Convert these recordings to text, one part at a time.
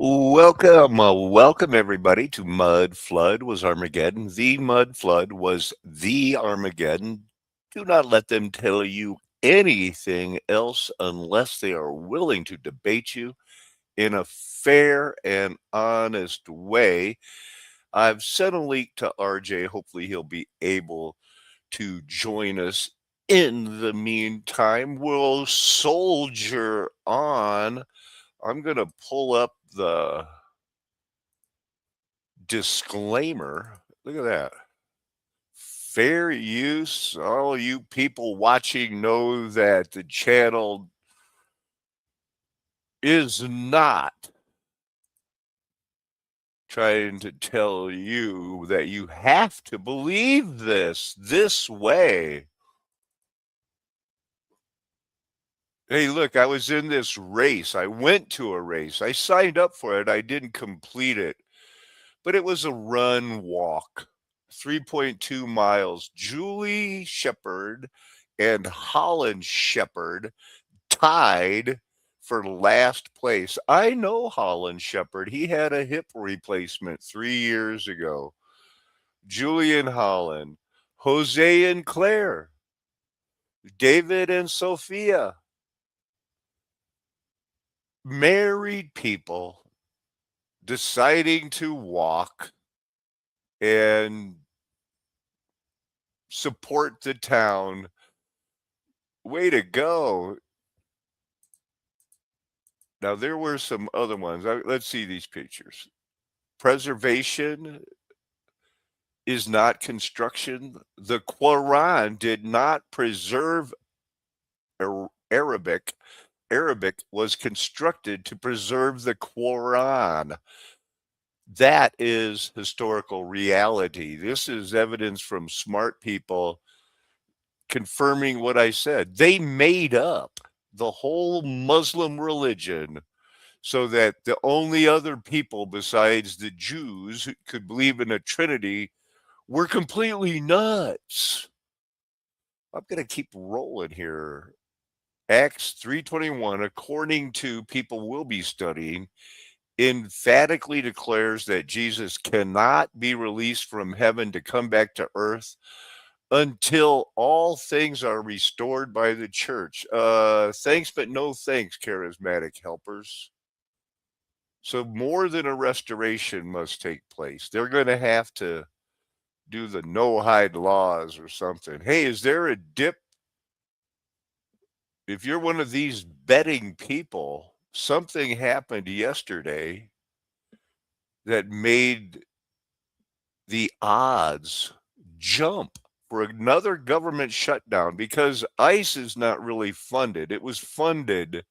Welcome everybody to Mudflood was Armageddon. The Mudflood was the Armageddon. Do not let them tell you anything else unless they are willing to debate you in a fair and honest way. I've sent a link to RJ. Hopefully, he'll be able to join us. In the meantime, we'll soldier on. I'm going to pull up the disclaimer. Look at that. Fair use. All you people watching know that the channel is not trying to tell you that you have to believe this way. Hey, look, I was in this race. I went to a race. I signed up for it. I didn't complete it, but it was a run walk, 3.2 miles. Julie Shepard and Holland Shepard tied for last place. I know Holland Shepard. He had a hip replacement 3 years ago. Julian Holland, Jose and Claire, David and Sophia, married people deciding to walk and support the town. Way to go. Now, there were some other ones. Let's see these pictures. Preservation is not construction. The Quran did not preserve Arabic. Arabic was constructed to preserve the Quran. That is historical reality. This is evidence from smart people confirming what I said. They made up the whole Muslim religion so that the only other people besides the Jews who could believe in a Trinity were completely nuts. I'm going to keep rolling here. Acts 3:21, according to people we'll be studying, emphatically declares that Jesus cannot be released from heaven to come back to earth until all things are restored by the church. Thanks, but no thanks, charismatic helpers. So more than a restoration must take place. They're going to have to do the no hide laws or something. Hey, is there a dip? If you're one of these betting people, something happened yesterday that made the odds jump for another government shutdown because ICE is not really funded. It was funded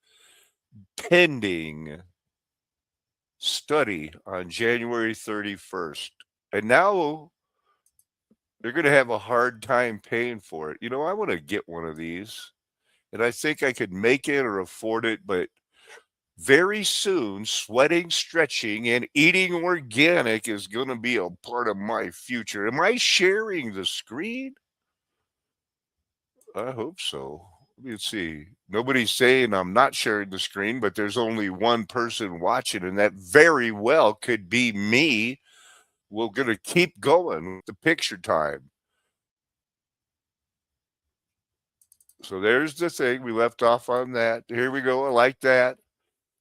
pending study on January 31st. And now they're going to have a hard time paying for it. I want to get one of these, and I think I could make it or afford it, but very soon, sweating, stretching, and eating organic is going to be a part of my future. Am I sharing the screen? I hope so. Let's see. Nobody's saying I'm not sharing the screen, but there's only one person watching, and that very well could be me. We're going to keep going with the picture time. So there's the thing. We left off on that. Here we go. I like that.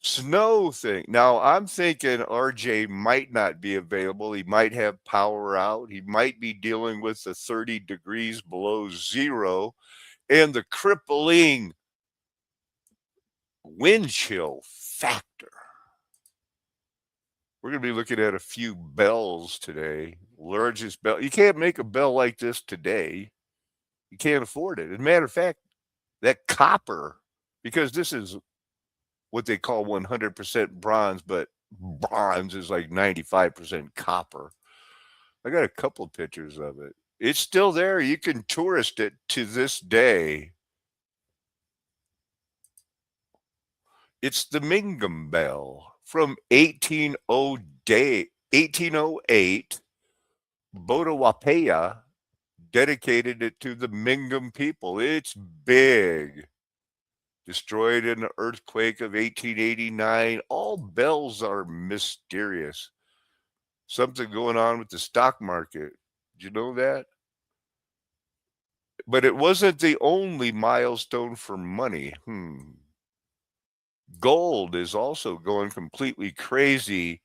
Snow thing. Now, I'm thinking RJ might not be available. He might have power out. He might be dealing with the 30 degrees below zero and the crippling wind chill factor. We're going to be looking at a few bells today. Largest bell. You can't make a bell like this today. You can't afford it. As a matter of fact, that copper, because this is what they call 100% bronze, but bronze is like 95% copper. I got a couple pictures of it. It's still there. You can tourist it to this day. It's the Mingum Bell from 1808. Bodawapaya dedicated it to the Mingum people. It's big. destroyed in an earthquake of 1889. All bells are mysterious. Something going on with the stock market. Did you know that? But it wasn't the only milestone for money. Gold is also going completely crazy.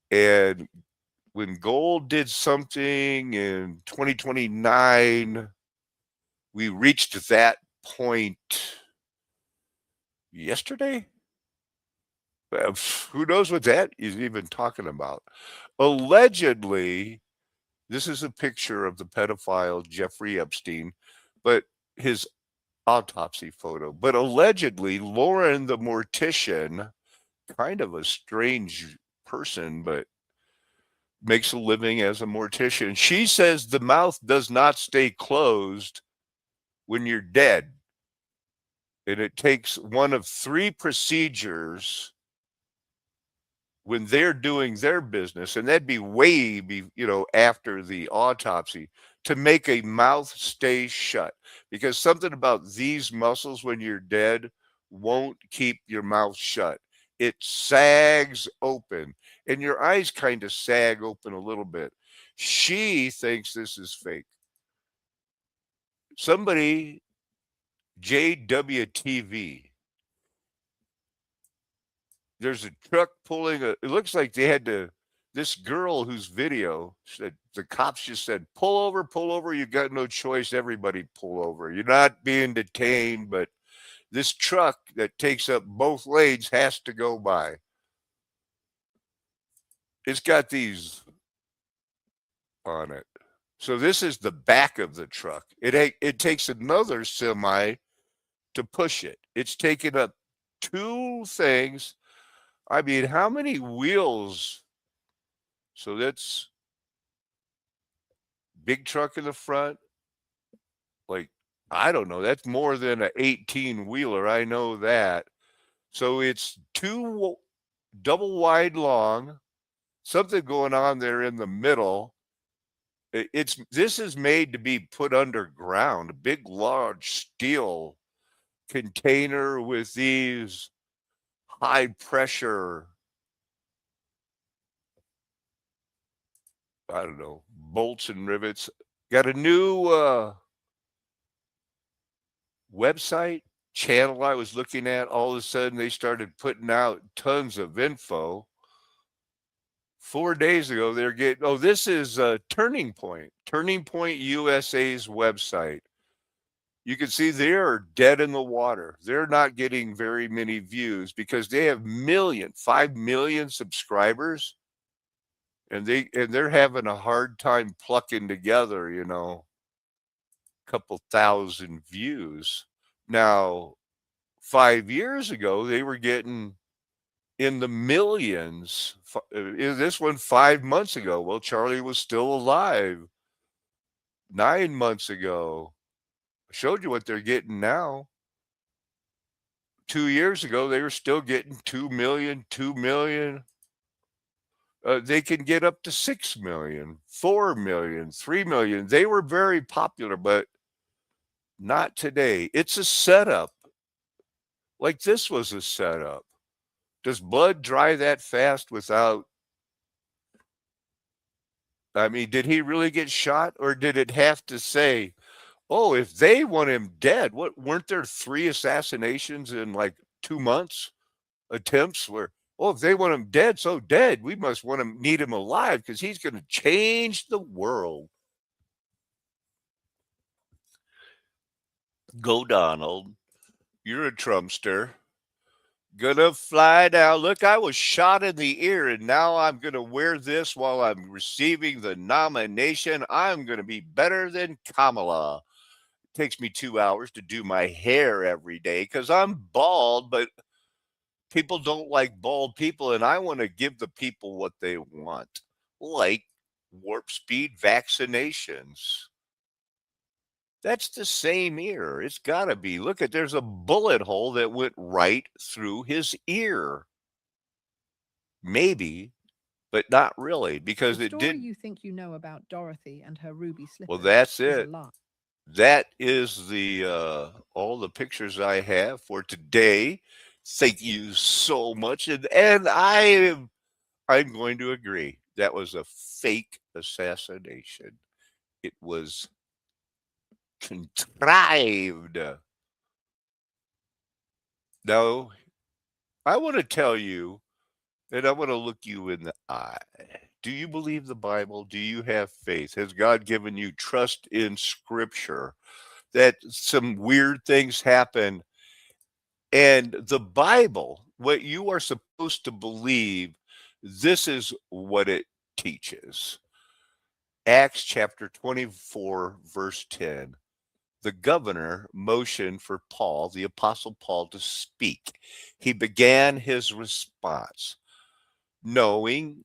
And when gold did something in 2029, we reached that point yesterday. Who knows what that is even talking about? Allegedly, this is a picture of the pedophile Jeffrey Epstein, but his autopsy photo. But allegedly, Lauren, the mortician, kind of a strange person, but makes a living as a mortician. She says the mouth does not stay closed when you're dead. And it takes one of three procedures when they're doing their business, and that'd be after the autopsy, to make a mouth stay shut. Because something about these muscles when you're dead won't keep your mouth shut. It sags open, and your eyes kind of sag open a little bit. She thinks this is fake. Somebody, JWTV, there's a truck pulling it looks like they had to, this girl whose video said, the cops just said, pull over, you got no choice, everybody pull over. You're not being detained, but this truck that takes up both lanes has to go by. It's got these on it. So this is the back of the truck. It takes another semi to push it. It's taken up two things. I mean, how many wheels? So that's big truck in the front. Like, I don't know. That's more than an 18 wheeler. I know that. So it's two double wide long, something going on there in the middle. This is made to be put underground, a big, large steel container with these high pressure, I don't know, bolts and rivets. Got a new website channel I was looking at. All of a sudden, they started putting out tons of info. 4 days ago, they're getting, oh, this is Turning Point USA's website. You can see they are dead in the water. They're not getting very many views because they have 5 million subscribers, and they're having a hard time plucking together, a couple thousand views. Now, 5 years ago, they were getting in the millions. This one 5 months ago. Well, Charlie was still alive 9 months ago. I showed you what they're getting now. 2 years ago, they were still getting 2 million, 2 million. They can get up to 6 million, 4 million, 3 million. They were very popular, but not today. It's a setup. Like this was a setup. Does blood dry that fast without? I mean, did he really get shot, or did it have to say, oh, if they want him dead, what weren't there 3 assassinations in like 2 months? Attempts where, oh, if they want him dead, so dead, we must need him alive because he's going to change the world. Go Donald. You're a Trumpster. Gonna fly now. Look, I was shot in the ear, and now I'm gonna wear this while I'm receiving the nomination. I'm gonna be better than Kamala. It takes me 2 hours to do my hair every day because I'm bald, but people don't like bald people, and I want to give the people what they want, like warp speed vaccinations. That's the same ear. It's got to be. Look at, there's a bullet hole that went right through his ear. Maybe, but not really, because The it story did. you think you know about Dorothy and her ruby slippers Well, that's is a it. lie. that is the all the pictures I have for today. Thank you so much, and I'm going to agree that was a fake assassination. It was contrived. No, I want to tell you, and I want to look you in the eye. Do you believe the Bible? Do you have faith? Has God given you trust in Scripture that some weird things happen? And the Bible, what you are supposed to believe, this is what it teaches. Acts chapter 24, verse 10. The governor motioned for Paul, the apostle Paul, to speak. He began his response, knowing,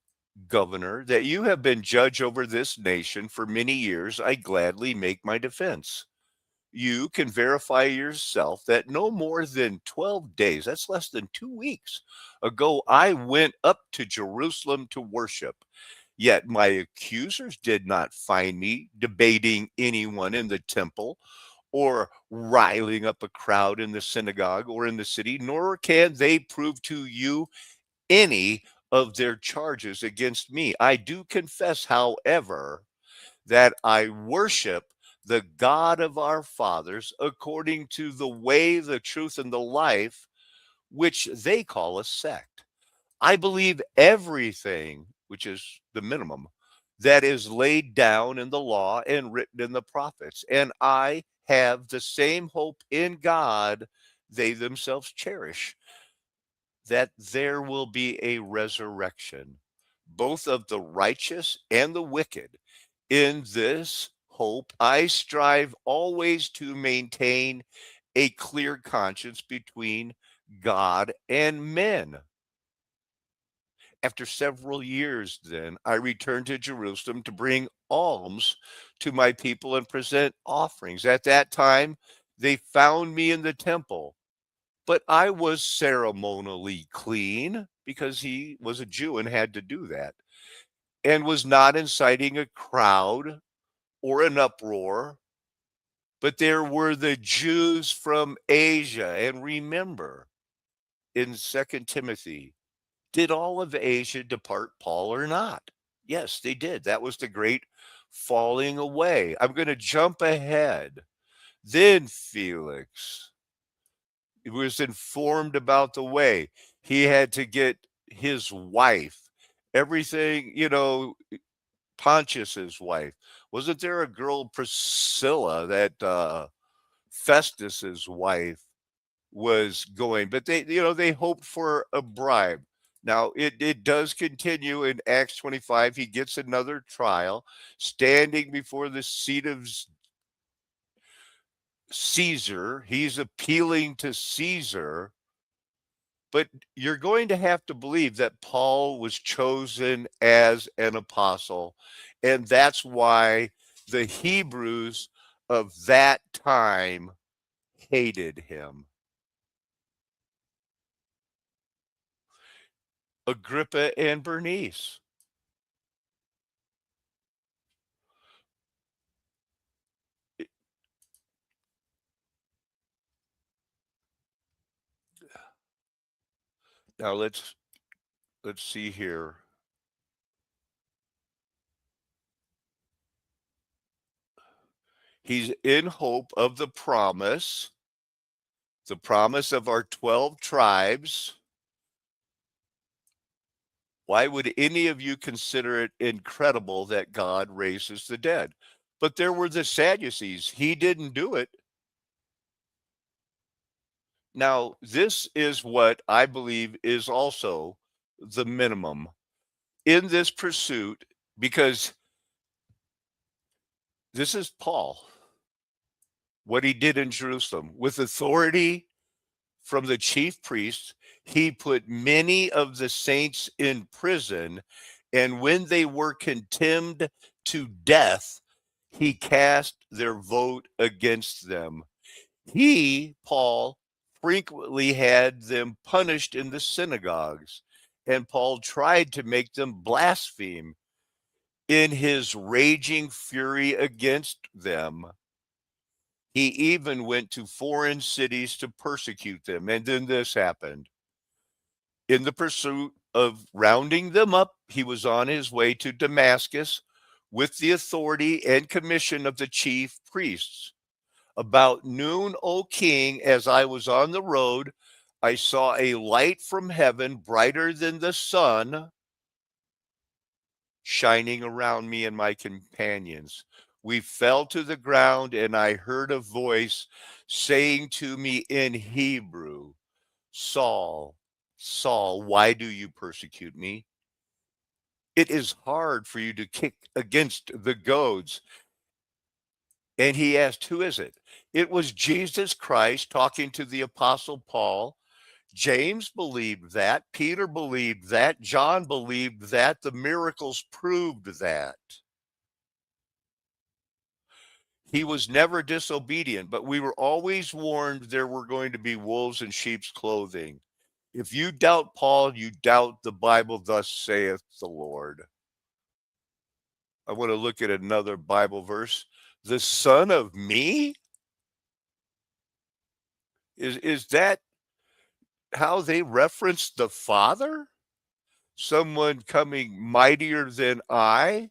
governor, that you have been judge over this nation for many years, I gladly make my defense. You can verify yourself that no more than 12 days, that's less than 2 weeks ago, I went up to Jerusalem to worship. Yet my accusers did not find me debating anyone in the temple or riling up a crowd in the synagogue or in the city, nor can they prove to you any of their charges against me. I do confess, however, that I worship the God of our fathers according to the way, the truth, and the life, which they call a sect. I believe everything, which is the minimum, that is laid down in the law and written in the prophets. And I have the same hope in God they themselves cherish, that there will be a resurrection, both of the righteous and the wicked. In this hope, I strive always to maintain a clear conscience between God and men. After several years, then, I returned to Jerusalem to bring alms to my people and present offerings. At that time, they found me in the temple, but I was ceremonially clean because he was a Jew and had to do that, and was not inciting a crowd or an uproar. But there were the Jews from Asia. And remember, in Second Timothy, did all of Asia depart Paul or not? Yes, they did. That was the great falling away. I'm going to jump ahead. Then Felix was informed about the way. He had to get his wife, everything, Pontius's wife. Wasn't there a girl, Priscilla, that Festus's wife was going, but they hoped for a bribe. Now it does continue in Acts 25. He gets another trial, standing before the seat of Caesar. He's appealing to Caesar, but you're going to have to believe that Paul was chosen as an apostle, and that's why the Hebrews of that time hated him. Agrippa and Bernice. Now let's see here. He's in hope of the promise of our 12 tribes. Why would any of you consider it incredible that God raises the dead? But there were the Sadducees. He didn't do it. Now, this is what I believe is also the minimum in this pursuit, because this is Paul, what he did in Jerusalem with authority from the chief priests. He put many of the saints in prison, and when they were condemned to death, he cast their vote against them. He, Paul, frequently had them punished in the synagogues, and Paul tried to make them blaspheme. In his raging fury against them, He even went to foreign cities to persecute them. And then this happened. In the pursuit of rounding them up, he was on his way to Damascus with the authority and commission of the chief priests. About noon, O king, as I was on the road, I saw a light from heaven brighter than the sun shining around me and my companions. We fell to the ground, and I heard a voice saying to me in Hebrew, Saul, Saul, why do you persecute me? It is hard for you to kick against the goads. And he asked, who is it? It was Jesus Christ talking to the Apostle Paul. James believed that. Peter believed that. John believed that. The miracles proved that. He was never disobedient, but we were always warned there were going to be wolves in sheep's clothing. If you doubt Paul, you doubt the Bible, thus saith the Lord. I want to look at another Bible verse. The Son of Me? Is that how they reference the Father? Someone coming mightier than I?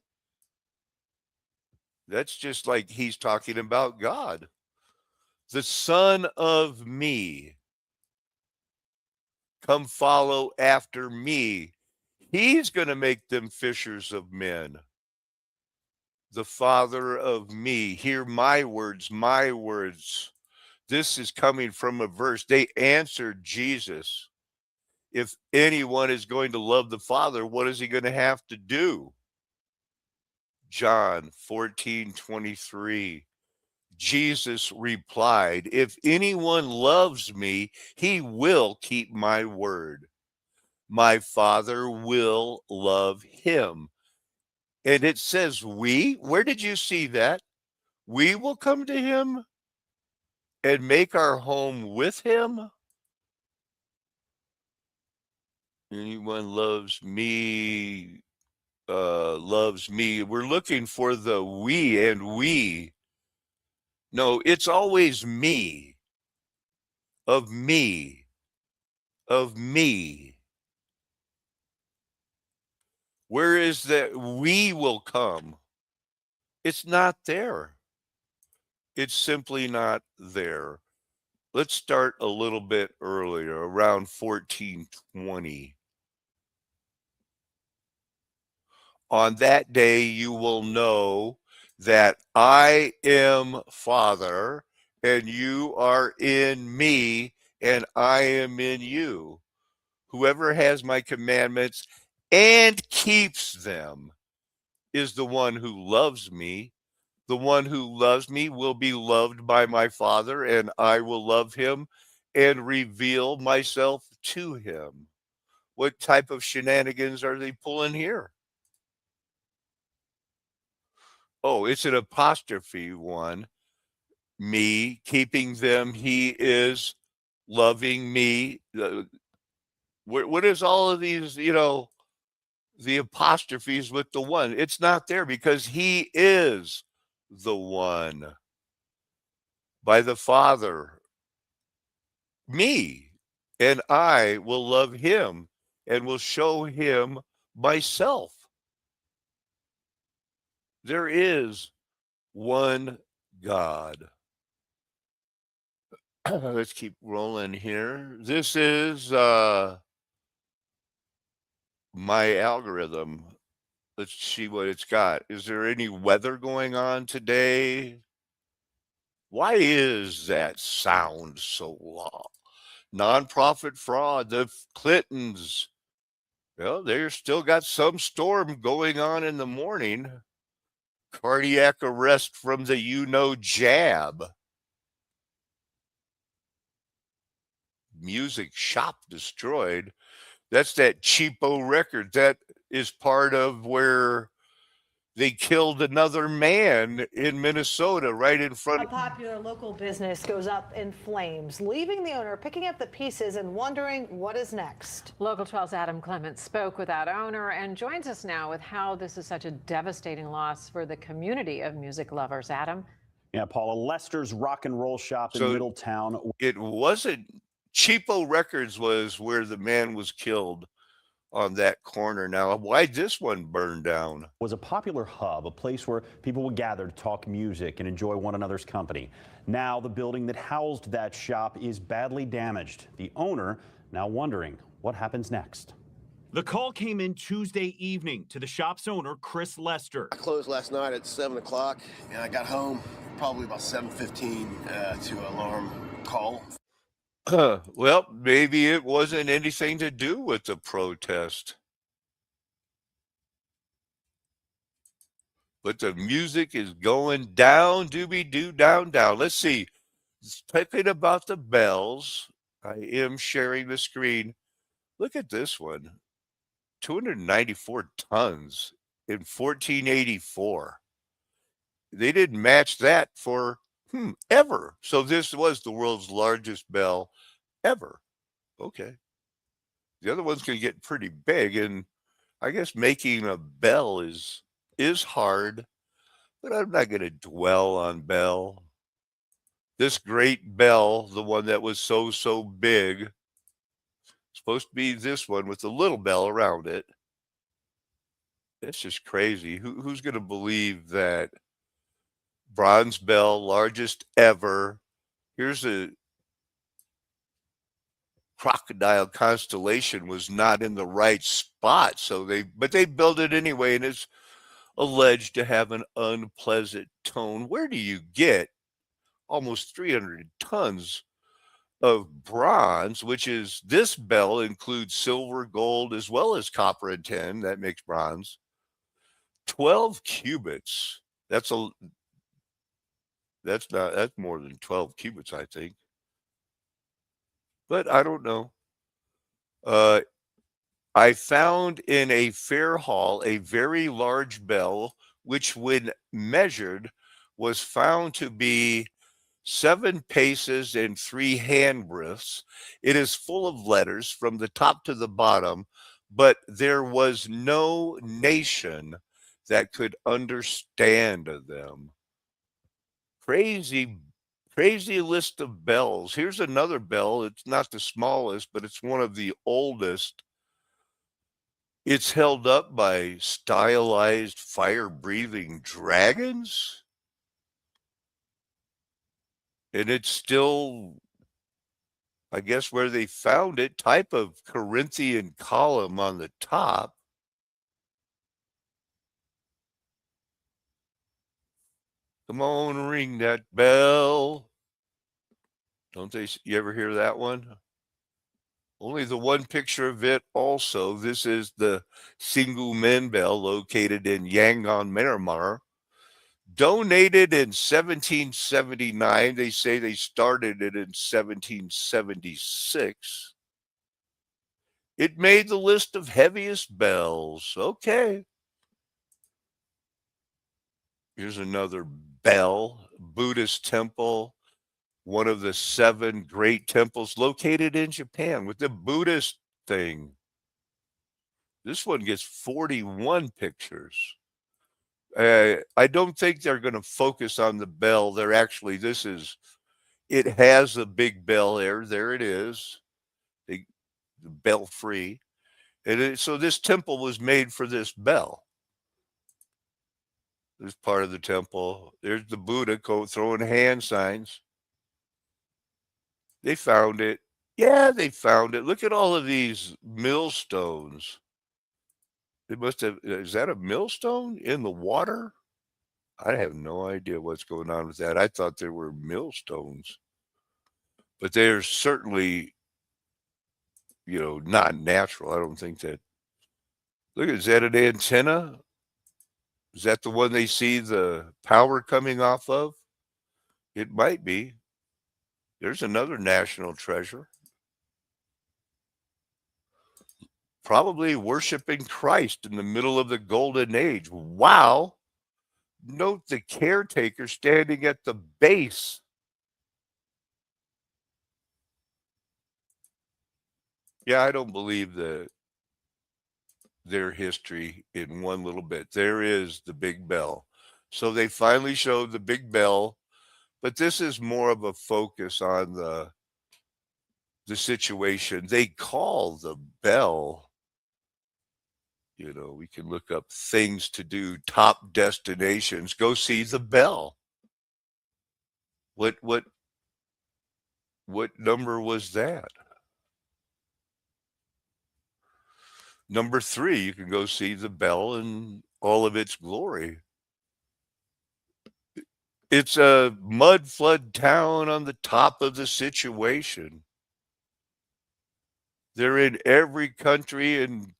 That's just like he's talking about God. The Son of Me. Come follow after me. He's going to make them fishers of men. The Father of me. Hear my words, my words. This is coming from a verse. They answered Jesus. If anyone is going to love the Father, what is he going to have to do? John 14:23. Jesus replied, if anyone loves me, he will keep my word. My Father will love him. And it says we. Where did you see that? We will come to him and make our home with him. Anyone loves me, loves me. We're looking for the we and we. No, it's always me, of me, of me. Where is that we will come? It's not there. It's simply not there. Let's start a little bit earlier, around 1420. On that day you will know that I am Father, and you are in me, and I am in you. Whoever has my commandments and keeps them is the one who loves me. The one who loves me will be loved by my Father, and I will love him and reveal myself to him. What type of shenanigans are they pulling here? Oh, it's an apostrophe one. Me, keeping them, he is loving me. What is all of these, the apostrophes with the one? It's not there because he is the one by the Father. Me, and I will love him and will show him myself. There is one God. Let's keep rolling here. This is my algorithm. Let's see what it's got. Is there any weather going on today? Why is that sound so low? Nonprofit fraud, the Clintons. Well, they're still got some storm going on in the morning. Cardiac arrest from the jab. Music shop destroyed. That's that cheapo record. That is part of where they killed another man in Minnesota right in front of a popular local business goes up in flames, leaving the owner picking up the pieces and wondering what is next. Local 12's Adam Clements spoke with that owner and joins us now with how this is such a devastating loss for the community of music lovers. Adam. Yeah, Paula, Lester's rock and roll shop in So Middletown it wasn't Cheapo Records was where the man was killed on that corner. Now, why this one burned down? was a popular hub, a place where people would gather to talk music and enjoy one another's company. Now, the building that housed that shop is badly damaged. The owner now wondering what happens next. The call came in Tuesday evening to the shop's owner, Chris Lester. I closed last night at 7 o'clock, and I got home probably about 7:15 to an alarm call. Well, maybe it wasn't anything to do with the protest. But the music is going down, doobie-doo, down, down. Let's see. Talking about the bells, I am sharing the screen. Look at this one. 294 tons in 1484. They didn't match that for ever. So this was the world's largest bell ever. Okay. The other ones can get pretty big, and I guess making a bell is hard, but I'm not going to dwell on bell. This great bell, the one that was so big, supposed to be this one with a little bell around it. It's just crazy. Who's going to believe that bronze bell, largest ever? Here's a crocodile constellation was not in the right spot, but they built it anyway, and it's alleged to have an unpleasant tone. Where do you get almost 300 tons of bronze, which is this bell includes silver, gold, as well as copper and tin. That makes bronze. 12 cubits. That's more than 12 cubits, I think. But I don't know. I found in a fair hall a very large bell, which when measured was found to be 7 paces and 3 handbreadths. It is full of letters from the top to the bottom, but there was no nation that could understand them. Crazy list of bells. Here's another bell. It's not the smallest, but it's one of the oldest. It's held up by stylized fire-breathing dragons. And it's still, I guess, where they found it, type of Corinthian column on the top. Come on, ring that bell. Don't they? You ever hear that one? Only the one picture of it also. This is the Singu bell located in Yangon, Myanmar. Donated in 1779. They say they started it in 1776. It made the list of heaviest bells. Okay. Here's another bell, Buddhist temple, one of the 7 great temples located in Japan with the Buddhist thing. This one gets 41 pictures. I don't think they're going to focus on the bell. They're actually, it has a big bell there. There it is, the bell free. So this temple was made for this bell. This part of the temple. There's the Buddha throwing hand signs. They found it. Yeah, they found it. Look at all of these millstones. They must have, is that a millstone in the water? I have no idea what's going on with that. I thought there were millstones. But they're certainly, not natural. I don't think that. Look, is that an antenna? Is that the one they see the power coming off of? It might be. There's another national treasure. Probably worshiping Christ in the middle of the golden age. Wow. Note the caretaker standing at the base. Yeah, I don't believe their history in one little bit. There is the big bell. So they finally showed the big bell But this is more of a focus on the situation. They call the bell. You know, we can look up things to do, top destinations. Go see the bell. What number was that? Number 3, you can go see the bell in all of its glory. It's a mudflood town on the top of the situation. They're in every country, and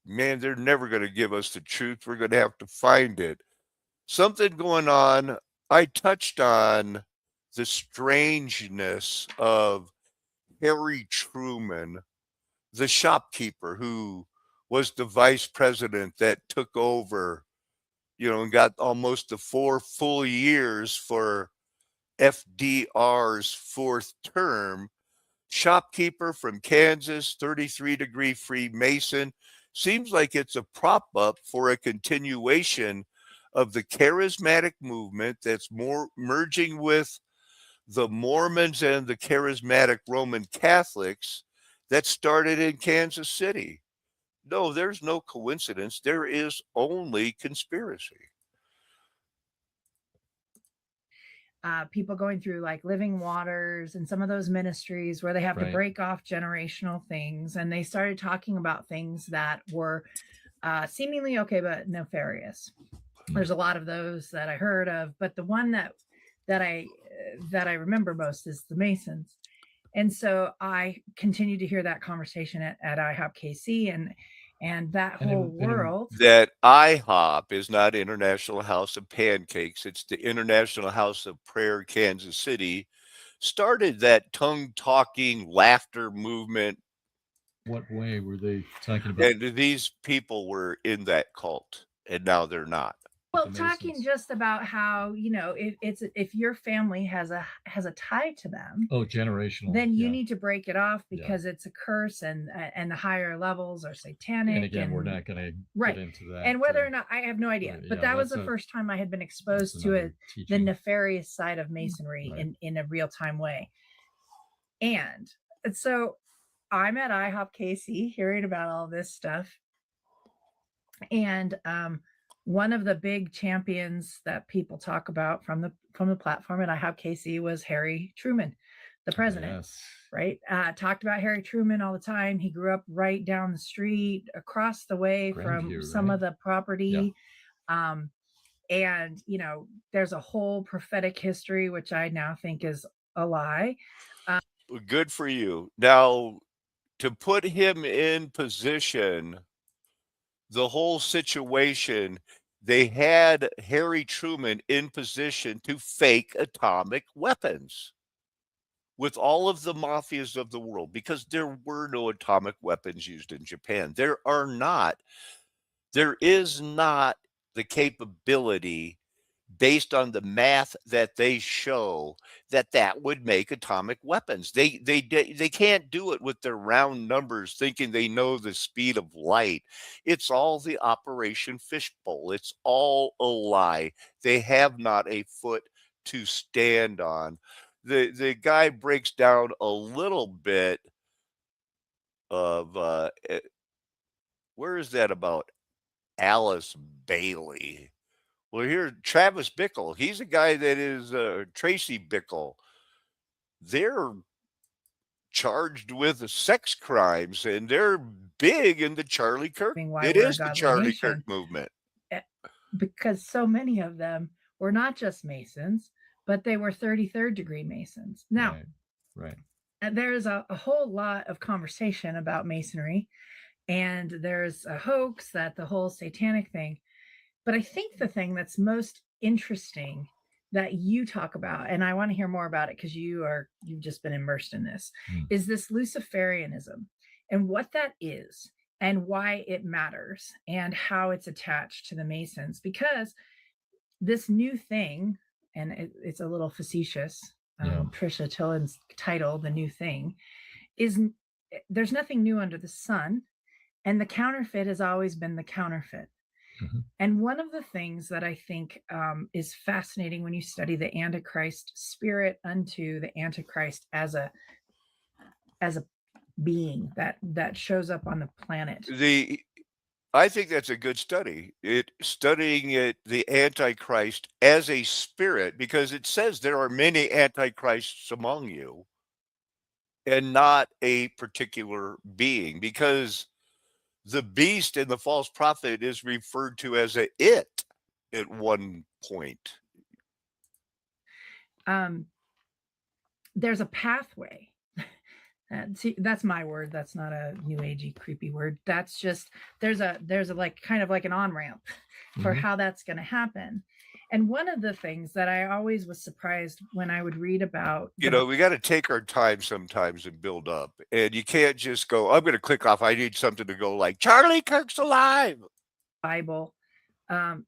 man, they're never going to give us the truth. We're going to have to find it. Something going on. I touched on the strangeness of Harry Truman, the shopkeeper who was the vice president that took over, and got almost the 4 full years for FDR's 4th term. Shopkeeper from Kansas, 33-degree Freemason. Seems like it's a prop up for a continuation of the charismatic movement that's more merging with the Mormons and the charismatic Roman Catholics that started in Kansas City. No, there's no coincidence. There is only conspiracy. People going through like Living Waters and some of those ministries where they have to break off generational things. And they started talking about things that were seemingly okay, but nefarious. There's a lot of those that I heard of, but the one that I remember most is the Masons. And so I continue to hear that conversation at IHOP KC and that whole world. That IHOP is not International House of Pancakes. It's the International House of Prayer, Kansas City. Started that tongue-talking laughter movement. What way were they talking about? And these people were in that cult, and now they're not. Well, talking just about how, if your family has a tie to them, generational, then you need to break it off because it's a curse, and the higher levels are satanic. And again, we're not going to get into that. And whether or not, I have no idea. But that was the first time I had been exposed to the nefarious side of Masonry in a real time way. And so I'm at IHOP KC hearing about all this stuff, and one of the big champions that people talk about from the platform at IHOP KC was Harry Truman, the president, right? Talked about Harry Truman all the time. He grew up right down the street, across the way from some of the property. And, there's a whole prophetic history, which I now think is a lie. Good for you. Now, to put him in position, the whole situation, they had Harry Truman in position to fake atomic weapons with all of the mafias of the world, because there were no atomic weapons used in Japan. There is not the capability, based on the math that they show, that would make atomic weapons. They can't do it with their round numbers, thinking they know the speed of light. It's all the Operation Fishbowl. It's all a lie. They have not a foot to stand on. The guy breaks down a little bit of where is that about Alice Bailey? Well, here, Travis Bickle, he's a guy that is Tracy Bickle. They're charged with sex crimes, and they're big in the Charlie Kirk. It is the Charlie Kirk movement. Because so many of them were not just Masons, but they were 33rd degree Masons. Now, there's a whole lot of conversation about Masonry, and there's a hoax that the whole satanic thing. But I think the thing that's most interesting that you talk about, and I want to hear more about it because you've just been immersed in this, is this Luciferianism and what that is and why it matters and how it's attached to the Masons. Because this new thing, and it's a little facetious, Trisha Tillen's title, The New Thing, is there's nothing new under the sun, and the counterfeit has always been the counterfeit. Mhm. And one of the things that I think is fascinating when you study the Antichrist spirit unto the Antichrist as a being that shows up on the planet. I think that's a good study. Studying it, the Antichrist as a spirit, because it says there are many antichrists among you, and not a particular being, because the beast and the false prophet is referred to as a it at one point. There's a pathway. See, that's my word. That's not a new agey creepy word. That's just there's a like kind of like an on-ramp for how that's going to happen. And one of the things that I always was surprised when I would read about, You know, we got to take our time sometimes and build up. And you can't just go, I'm going to click off. I need something to go like, Charlie Kirk's alive. Bible,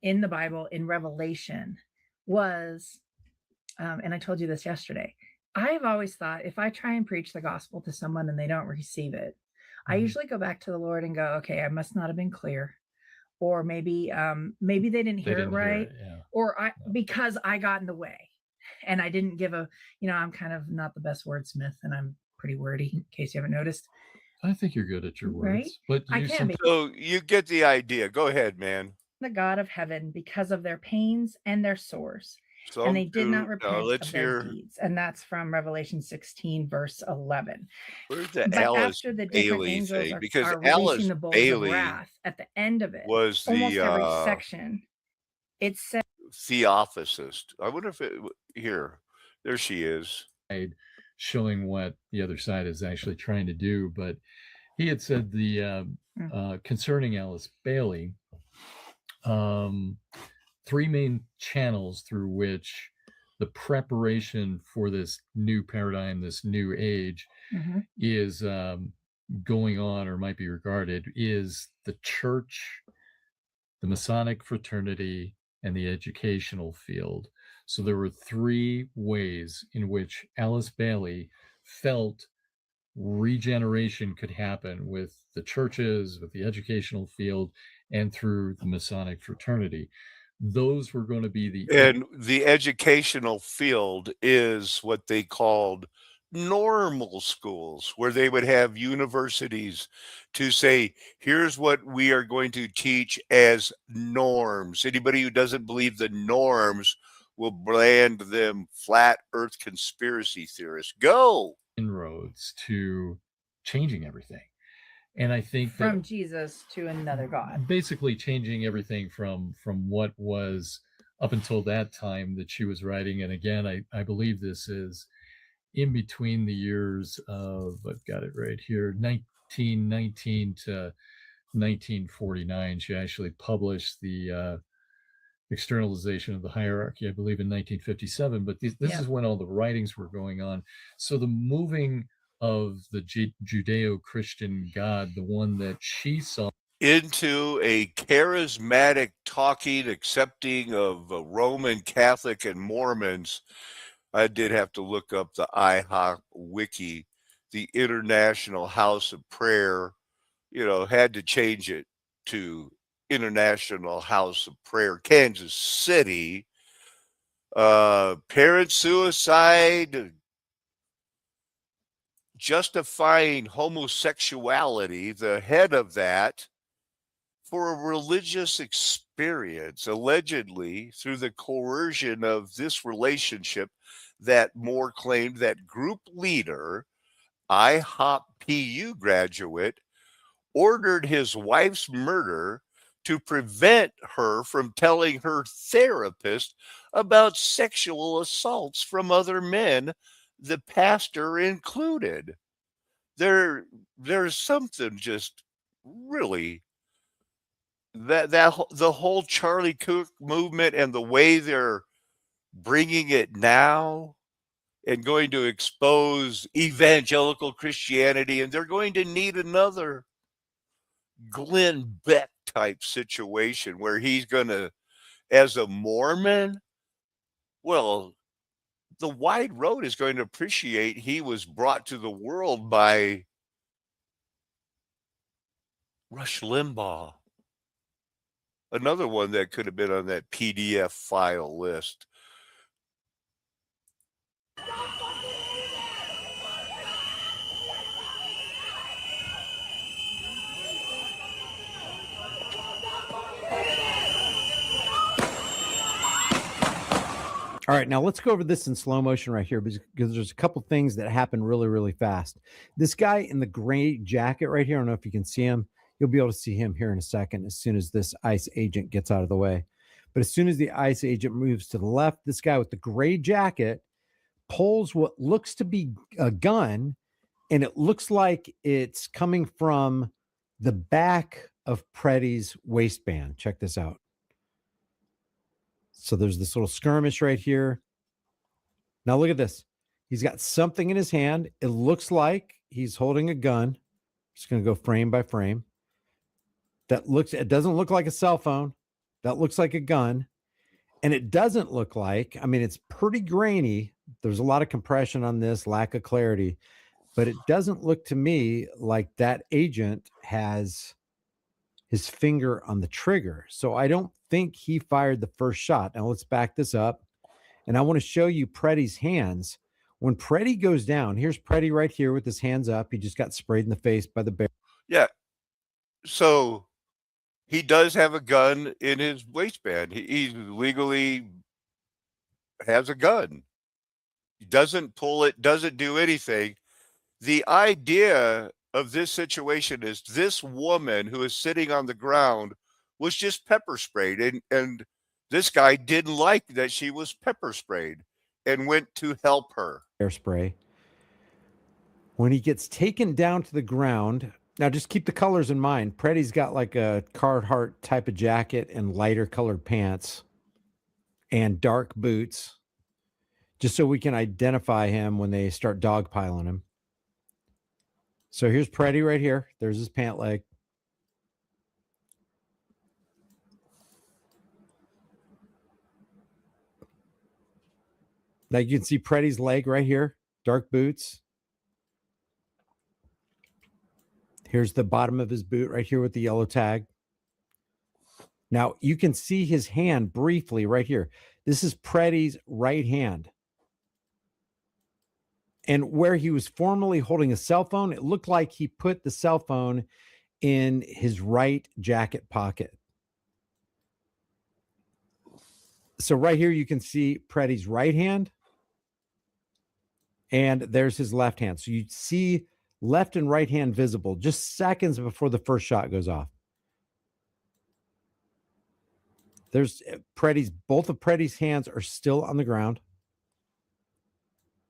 in the Bible, in Revelation, was, and I told you this yesterday, I've always thought if I try and preach the gospel to someone and they don't receive it, I usually go back to the Lord and go, okay, I must not have been clear. Or maybe they didn't hear it right. Or because I got in the way and I didn't give I'm kind of not the best wordsmith and I'm pretty wordy in case you haven't noticed. I think you're good at your words, Right? but I can be. So you get the idea. Go ahead, man. The God of heaven because of their pains and their sores. And they did not repent of their deeds. And that's from Revelation 16, verse 11. Where's the But Alice after the different Bailey angels thing? are Because releasing Alice the bowls Bailey of wrath at the end of it, was almost every the section, it says theosophist. I wonder if there she is. showing what the other side is actually trying to do. But he had said concerning Alice Bailey, three main channels through which the preparation for this new paradigm, this new age, is going on or might be regarded is the church, the Masonic fraternity, and the educational field. So there were three ways in which Alice Bailey felt regeneration could happen: with the churches, with the educational field, and through the Masonic fraternity. Those were going to be And the educational field is what they called normal schools, where they would have universities to say, here's what we are going to teach as norms. Anybody who doesn't believe the norms will brand them flat earth conspiracy theorists. Go. inroads to changing everything. And I think from Jesus to another God, basically changing everything from what was up until that time that she was writing. And again, I believe this is in between the years of, I've got it right here, 1919 to 1949. She actually published the externalization of the hierarchy, I believe, in 1957. But this is when all the writings were going on. So the moving of the Judeo-Christian God, the one that she saw, into a charismatic, talking, accepting of Roman Catholic and Mormons. I did have to look up the IHOP wiki, the International House of Prayer, had to change it to International House of Prayer, Kansas City. Parent suicide, justifying homosexuality, the head of that, for a religious experience, allegedly through the coercion of this relationship that Moore claimed that group leader, IHOP PU graduate, ordered his wife's murder to prevent her from telling her therapist about sexual assaults from other men, the pastor included. There's something just really the whole Charlie Cook movement and the way they're bringing it now and going to expose evangelical Christianity, and they're going to need another Glenn Beck type situation where he's going to, as a Mormon, well, the wide road is going to appreciate he was brought to the world by Rush Limbaugh. another one that could have been on that PDF file list. All right, now let's go over this in slow motion right here because there's a couple things that happen really, really fast. This guy in the gray jacket right here, I don't know if you can see him. You'll be able to see him here in a second as soon as this ICE agent gets out of the way. But as soon as the ICE agent moves to the left, this guy with the gray jacket pulls what looks to be a gun, and it looks like it's coming from the back of Preddy's waistband. Check this out. So there's this little skirmish right here. Now look at this. He's got something in his hand. It looks like he's holding a gun. Just going to go frame by frame. It doesn't look like a cell phone. That looks like a gun. And it doesn't look like, I mean, it's pretty grainy. There's a lot of compression on this, lack of clarity. But it doesn't look to me like that agent has his finger on the trigger. So I don't think he fired the first shot. Now let's back this up. And I want to show you Preddy's hands. When Preddy goes down, here's Preddy right here with his hands up. He just got sprayed in the face by the bear. Yeah. So he does have a gun in his waistband. He legally has a gun. He doesn't pull it, doesn't do anything. The idea of this situation is this woman who is sitting on the ground was just pepper sprayed, and this guy didn't like that she was pepper sprayed and went to help her. Air spray. When he gets taken down to the ground, now just keep the colors in mind. Preddy's got like a Carhartt type of jacket and lighter colored pants and dark boots, just so we can identify him when they start dogpiling him. So here's Preddy right here. There's his pant leg. Now you can see Preddy's leg right here, dark boots. Here's the bottom of his boot right here with the yellow tag. Now you can see his hand briefly right here. This is Preddy's right hand. And where he was formerly holding a cell phone, it looked like he put the cell phone in his right jacket pocket. So right here, you can see Preddy's right hand. And there's his left hand. So you see left and right hand visible just seconds before the first shot goes off. There's both of Preddy's hands are still on the ground.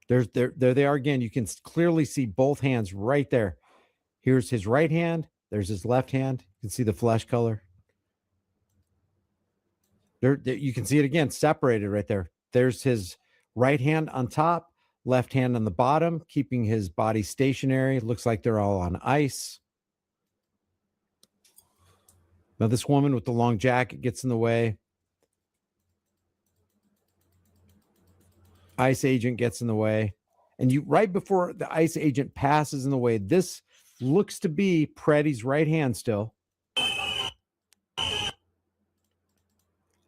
There they are again. You can clearly see both hands right there. Here's his right hand. There's his left hand. You can see the flesh color. There you can see it again, separated right there. There's his right hand on top, left hand on the bottom, keeping his body stationary. Looks like they're all on ice. Now this woman with the long jacket gets in the way. ICE agent gets in the way. And right before the ICE agent passes in the way, this looks to be Preddy's right hand still.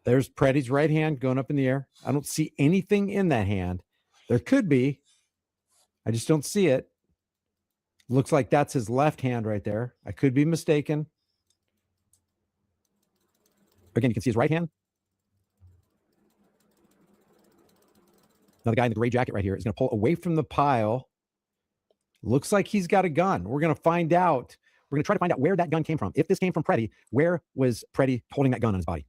There's Preddy's right hand going up in the air. I don't see anything in that hand. There could be. I just don't see it. Looks like that's his left hand right there. I could be mistaken. Again, you can see his right hand. Now the guy in the gray jacket right here is going to pull away from the pile. Looks like he's got a gun. We're going to find out. We're going to try to find out where that gun came from. If this came from Preddy, where was Preddy holding that gun on his body?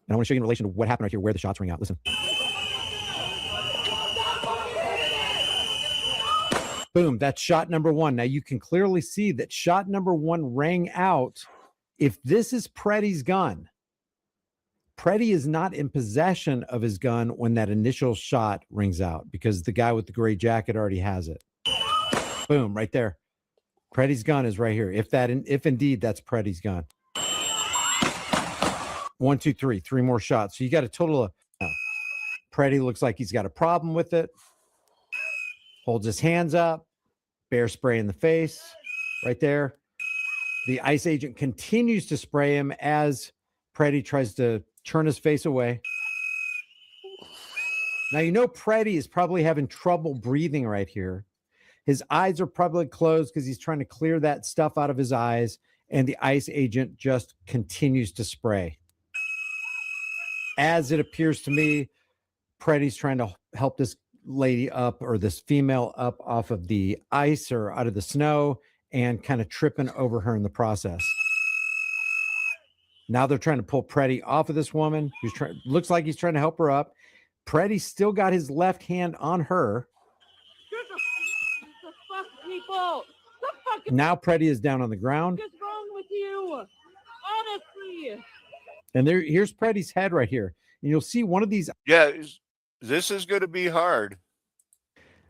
And I want to show you in relation to what happened right here, where the shots ring out. Listen. Boom, that's shot number one. Now you can clearly see that shot number one rang out. If this is Preddy's gun, Preddy is not in possession of his gun when that initial shot rings out because the guy with the gray jacket already has it. Boom, right there. Preddy's gun is right here. If indeed that's Preddy's gun. 1, 2, 3, 3 more shots. So you got a total of. Preddy looks like he's got a problem with it. Holds his hands up. Bear spray in the face, right there. The ICE agent continues to spray him as Preddy tries to turn his face away. Now, you know, Preddy is probably having trouble breathing right here. His eyes are probably closed because he's trying to clear that stuff out of his eyes. And the ice agent just continues to spray. As it appears to me, Preddy's trying to help this lady up, or this female up, off of the ice or out of the snow, and kind of tripping over her in the process. Now they're trying to pull Preddy off of this woman. Looks like he's trying to help her up. Preddy's still got his left hand on her. Now Preddy is down on the ground. What is wrong with you? Honestly. And here's Preddy's head right here. And you'll see one of these. Yeah, this is going to be hard.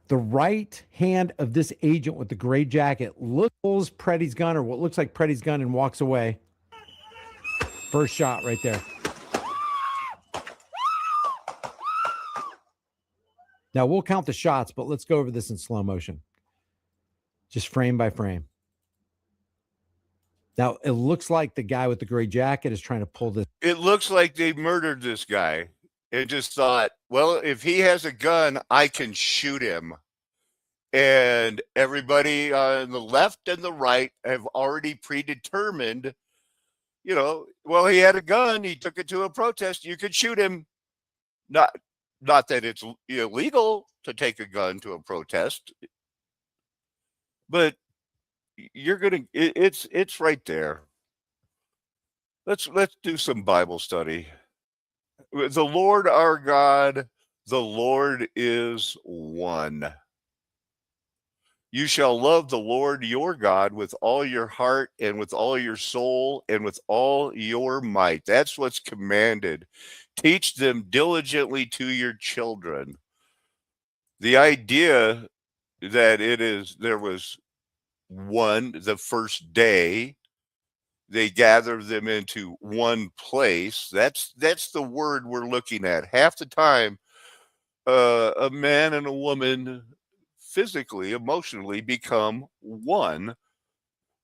The right hand of this agent with the gray jacket pulls Preddy's gun, or what looks like Preddy's gun, and walks away. First shot right there. Now we'll count the shots, but let's go over this in slow motion. Just frame by frame. Now it looks like the guy with the gray jacket is trying to pull this. It looks like they murdered this guy and just thought, well, if he has a gun, I can shoot him. And everybody on the left and the right have already predetermined, you know, well, he had a gun, he took it to a protest, you could shoot him. Not that it's illegal to take a gun to a protest, but it's right there. Let's do some Bible study. The Lord our God, the Lord is one. You shall love the Lord your God with all your heart and with all your soul and with all your might. That's what's commanded. Teach them diligently to your children. The idea that there was one, the first day, they gather them into one place. That's the word we're looking at. Half the time, a man and a woman physically, emotionally become one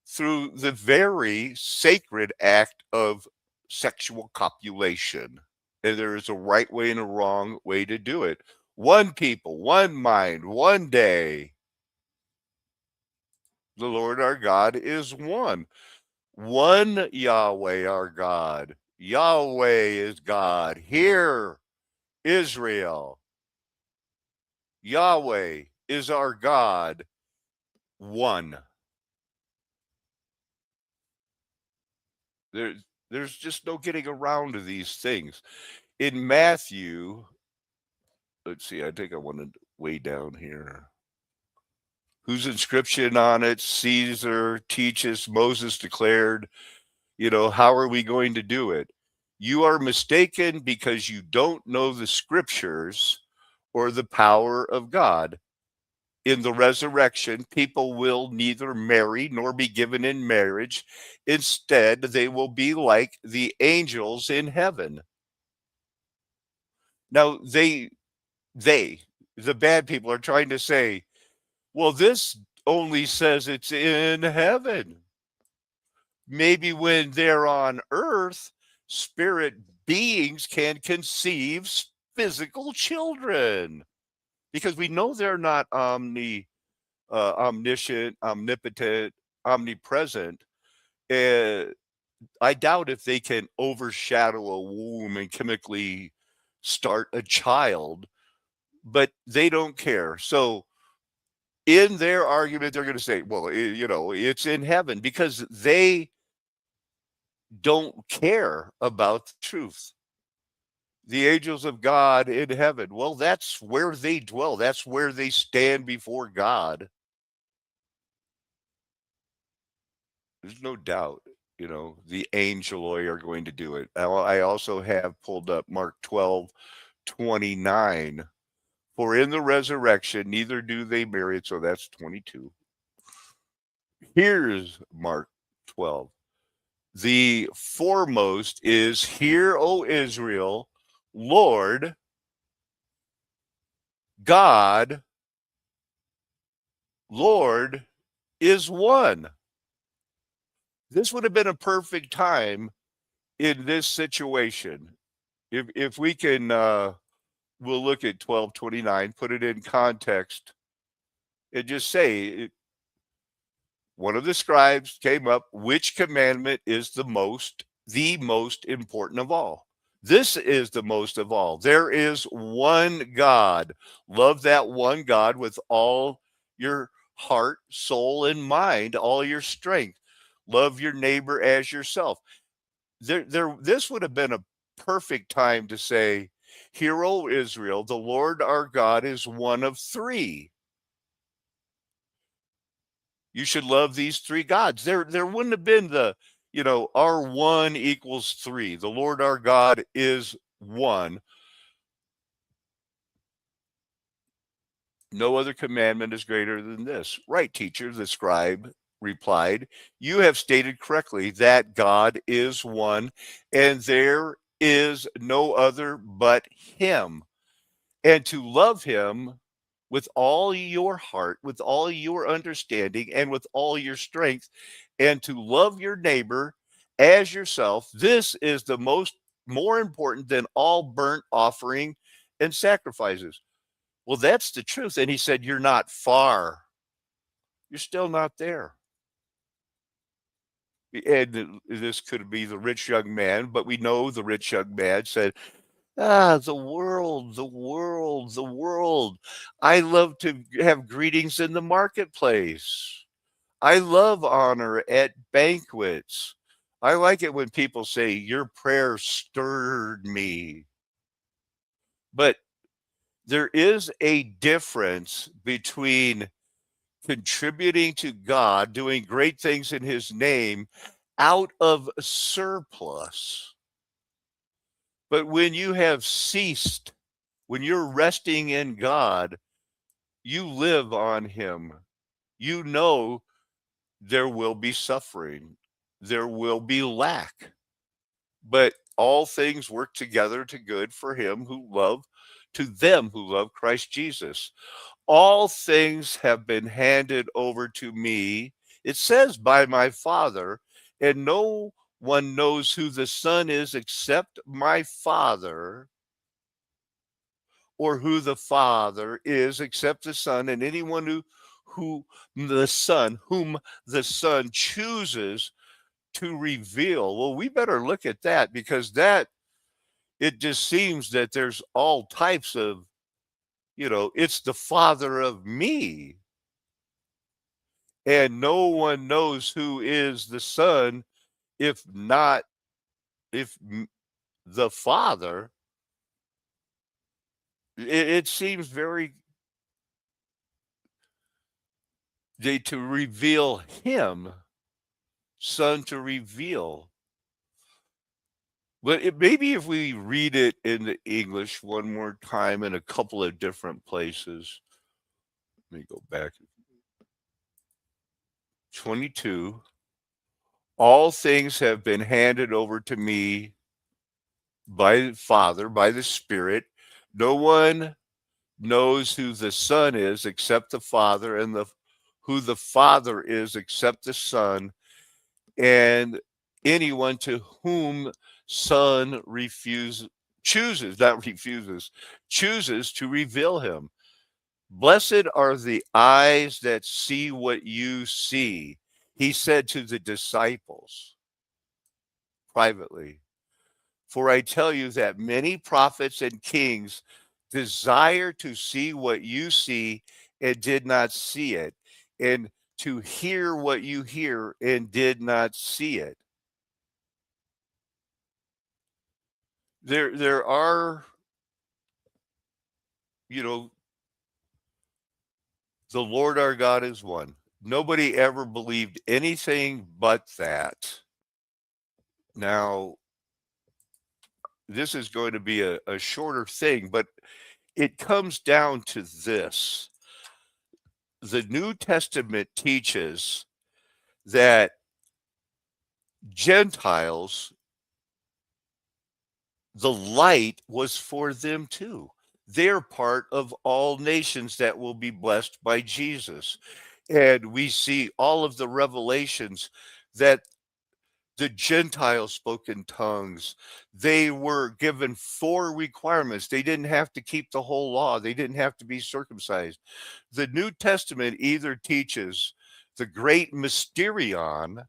through the very sacred act of sexual copulation. And there is a right way and a wrong way to do it. One people, one mind, one day. The Lord our God is one. One Yahweh our God. Yahweh is God. Hear, Israel. Yahweh is our God. One. There's just no getting around to these things. In Matthew, let's see, I think I wanted way down here. Whose inscription on it? Caesar teaches, Moses declared. How are we going to do it? You are mistaken because you don't know the scriptures or the power of God. In the resurrection, people will neither marry nor be given in marriage. Instead, they will be like the angels in heaven. Now, the bad people are trying to say, well, this only says it's in heaven. Maybe when they're on earth, spirit beings can conceive physical children. Because we know they're not omniscient, omnipotent, omnipresent. I doubt if they can overshadow a womb and chemically start a child, but they don't care. So in their argument, they're going to say, well, it's in heaven, because they don't care about the truth. The angels of God in heaven. Well, that's where they dwell. That's where they stand before God. There's no doubt, the angeloi are going to do it. I also have pulled up Mark 12:29. For in the resurrection, neither do they marry it. So that's 22. Here's Mark 12. The foremost is, hear, O Israel, Lord God, Lord is one. This would have been a perfect time in this situation, if we can, we'll look at 12:29, put it in context, and just say, one of the scribes came up, which commandment is the most important of all? This is the most of all. There is one God. Love that one God with all your heart, soul, and mind, all your strength. Love your neighbor as yourself. This would have been a perfect time to say, Hear, O Israel, the Lord our God is one of three. You should love these three gods. There wouldn't have been the, our one equals three. The Lord our God is one. No other commandment is greater than this. Right, teacher, the scribe replied. You have stated correctly that God is one, and there is no other but him. And to love him with all your heart, with all your understanding, and with all your strength, and to love your neighbor as yourself, this is the more important than all burnt offering and sacrifices. Well, that's the truth. And he said, You're not far. You're still not there. And this could be the rich young man, but we know the rich young man said, the world, the world, the world. I love to have greetings in the marketplace. I love honor at banquets. I like it when people say, Your prayer stirred me. But there is a difference between contributing to God, doing great things in his name out of surplus. But when you have ceased, when you're resting in God, you live on him. You know there will be suffering, there will be lack, but all things work together to good for them who love Christ Jesus. All things have been handed over to me, it says, by my Father, and no one knows who the Son is except my Father, or who the Father is except the Son, and anyone whom the Son chooses to reveal. Well, we better look at that, because it just seems that there's all types of, it's the Father of me. And no one knows who is the Son if the Father. It seems very to reveal him, Son to reveal. But maybe if we read it in the English one more time in a couple of different places. Let me go back. 22. All things have been handed over to me by the Father, by the Spirit. No one knows who the Son is except the Father, and who the Father is except the Son, and anyone to whom Son chooses to reveal him. Blessed are the eyes that see what you see, he said to the disciples privately. For I tell you that many prophets and kings desire to see what you see and did not see it, and to hear what you hear and did not see it. There are, the Lord our God is one. Nobody ever believed anything but that. Now, this is going to be a shorter thing, but it comes down to this. The New Testament teaches that Gentiles, the light was for them too. They're part of all nations that will be blessed by Jesus. And we see all of the revelations that The Gentiles spoke in tongues. They were given 4 requirements. They didn't have to keep the whole law. They didn't have to be circumcised. The New Testament either teaches the great mysterion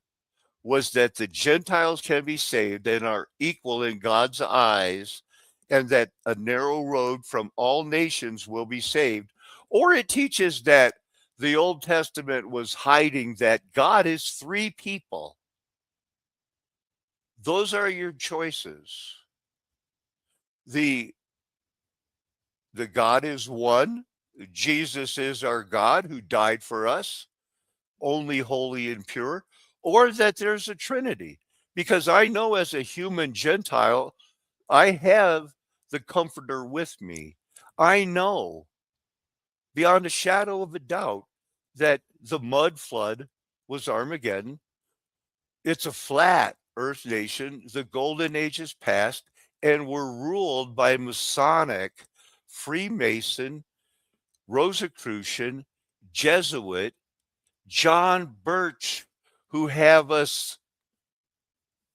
was that the Gentiles can be saved and are equal in God's eyes, and that a narrow road from all nations will be saved, or it teaches that the Old Testament was hiding that God is 3 people. Those are your choices. The God is one. Jesus is our God who died for us, only holy and pure, or that there's a Trinity. Because I know as a human Gentile, I have the Comforter with me. I know beyond a shadow of a doubt that the mud flood was Armageddon. It's a flat Earth nation. The golden age is past, and we're ruled by Masonic, Freemason, Rosicrucian, Jesuit, John Birch, who have us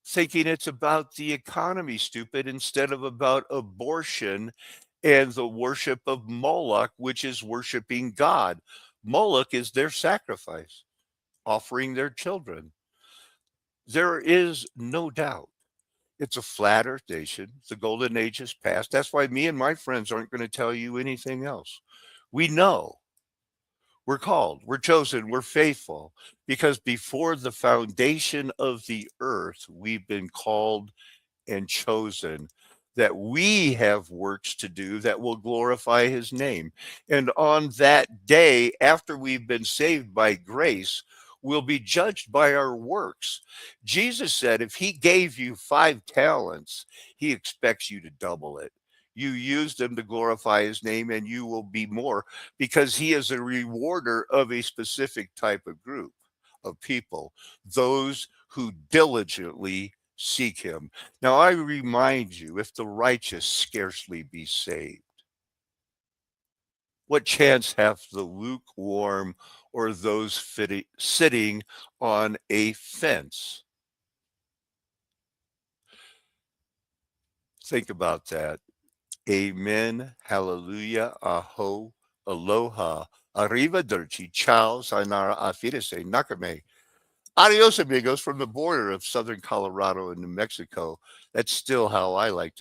thinking it's about the economy, stupid, instead of about abortion and the worship of Moloch, which is worshiping God. Moloch is their sacrifice, offering their children. There is no doubt it's a flat earth nation. The golden age is past. That's why me and my friends aren't going to tell you anything else. We know we're called, we're chosen, we're faithful, because before the foundation of the earth, we've been called and chosen, that we have works to do that will glorify his name. And on that day, after we've been saved by grace, we'll be judged by our works. Jesus said if he gave you 5 talents, he expects you to double it. You use them to glorify his name, and you will be more, because he is a rewarder of a specific type of group of people, those who diligently seek him. Now, I remind you, if the righteous scarcely be saved, what chance have the lukewarm or those sitting on a fence? Think about that. Amen, hallelujah, aho, aloha, arrivederci, ciao, sayonara, auf Wiedersehen, nakame. Adios, amigos, from the border of southern Colorado and New Mexico. That's still how I like to